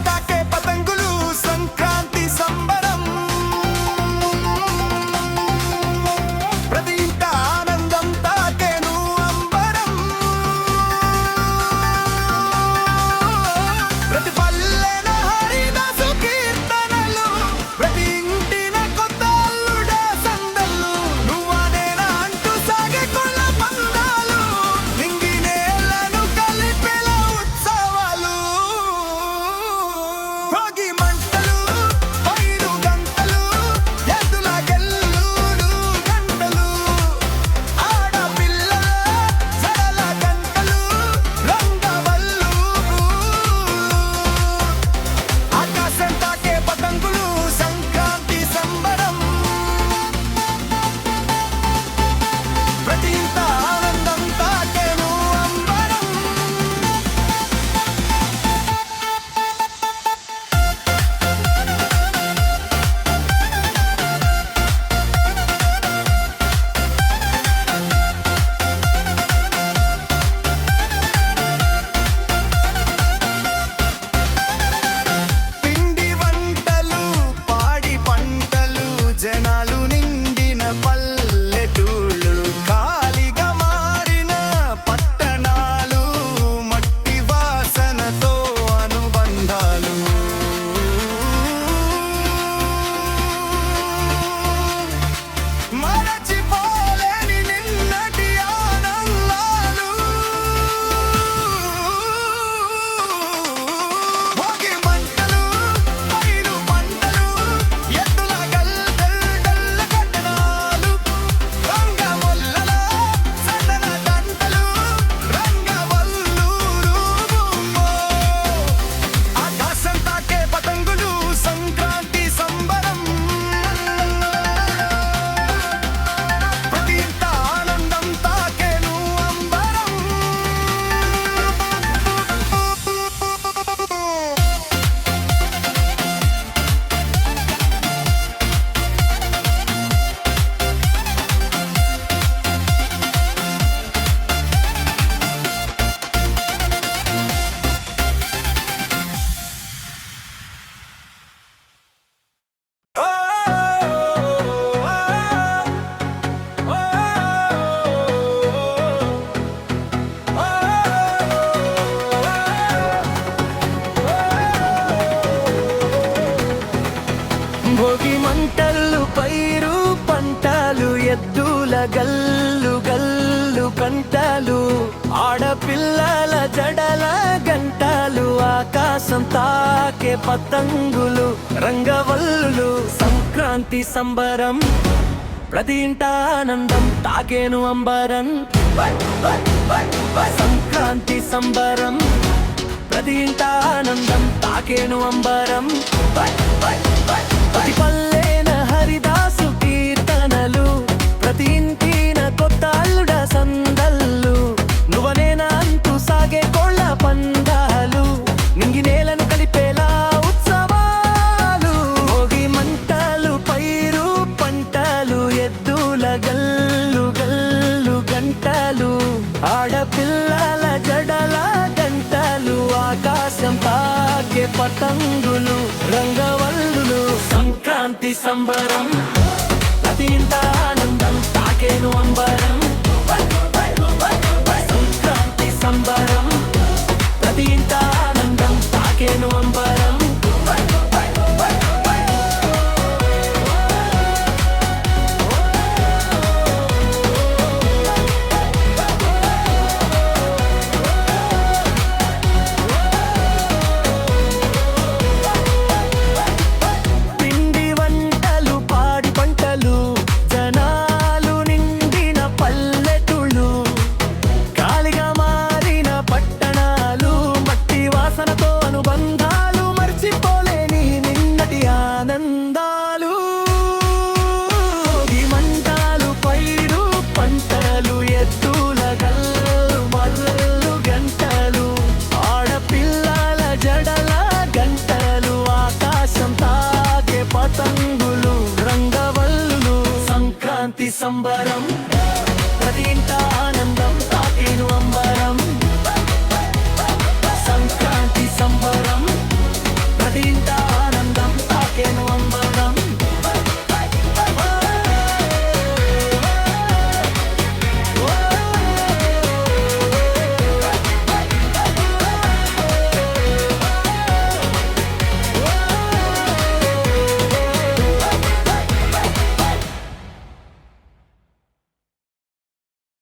తాకే పతంగులు సంక్రాంతి సంబరం ప్రతి ఇంట ఆనందం తాకేను అంబరం ప్రతి పల్లెన హరిదాసు కీర్తనలు ప్రతి ఇంటిన కొత్త అల్లుడ సందళ్ళు నువ్వా నేనా అంటూ సాగే కొల్ల పందాలు నింగి నేలను కలిపేలా ఉత్సవాలు భోగి మంటలు పైరు గంటలు ఎద్దుల గెల్లుడు గంటలు ఆడపిల్లల సరళ గంటలు రంగవల్లు ఆకాశం తాకే పతంగులు సంక్రాంతి సంబరం ప్రతి ఇంట ఆనందం తాకేను అంబరం పిండి వంటలు పాడి పంటలు జనాలు నిండిన పల్లెటూళ్ళు ఖాళీగా మారిన పట్టణాలు మట్టి వాసనతో అనుబంధాలు మరచిపోలేని నిన్నటి ఆనందాలు భోగి మంటలు పైరు పంటలు ఎద్దుల గల్గల్ కట్టడాలు రంగవల్లుల సన్నన దంటలు రంగవల్లూరు గుమ్మో ఆకాశం తాకే పతంగులు సంక్రాంతి సంబరం ప్రతి ఇంట ఆనందం తాకేను అంబరం భోగి మంటలు పైరు పంటలు ఎద్దుల గల్లు గల్లు కంటలు ఆడపిల్లల జడల గంటలు ఆకాశం తాకే పతంగులు రంగవల్లులు సంక్రాంతి సంబరం ప్రతి ఇంట ఆనందం తాకేను అంబరం సంక్రాంతి సంబరం ప్రతి ఇంట ఆనందం తాకేను అంబరం ప్రతి పల్లెన హరిదాసు కీర్తనలు ప్రతి ఇంటిన కొత్త అల్లుడ సందళ్ళు నువ్వ నేనా అంటూ సాగే కోళ్ళ పందాలు నింగి నేలను కలిపేలా ఉత్సవాలు భోగి మంటలు పైరు పంటలు ఎద్దుల గల్లు గల్లు గంటలు ఆడపిల్లల జడల గంటలు ఆకాశం తాకే పతంగులు రంగవల్లులు సంక్రాంతి సంబరం ప్రతి ఇంట ఆనందం తాకేను అంబరం సంక్రాంతి సంబరం ప్రతి ఇంట ఆనందం తాకేను అంబరం పిండి వంటలు పాడి పంటలు జనాలు నిండిన పల్లెటూళ్ళు ఖాళీగా మారిన పట్టణాలు మట్టి వాసనతో అనుబంధాలు మర్చిపోలేని నిన్నటి ఆనందాలు ఈ మంటలు పైరు పంటలు ఎద్దుల గల్లు మల్లు గంటలు ఆడపిల్లల జడల గంటలు ఆకాశం తాకే పతంగులు రంగవల్లులు సంక్రాంతి సంబరం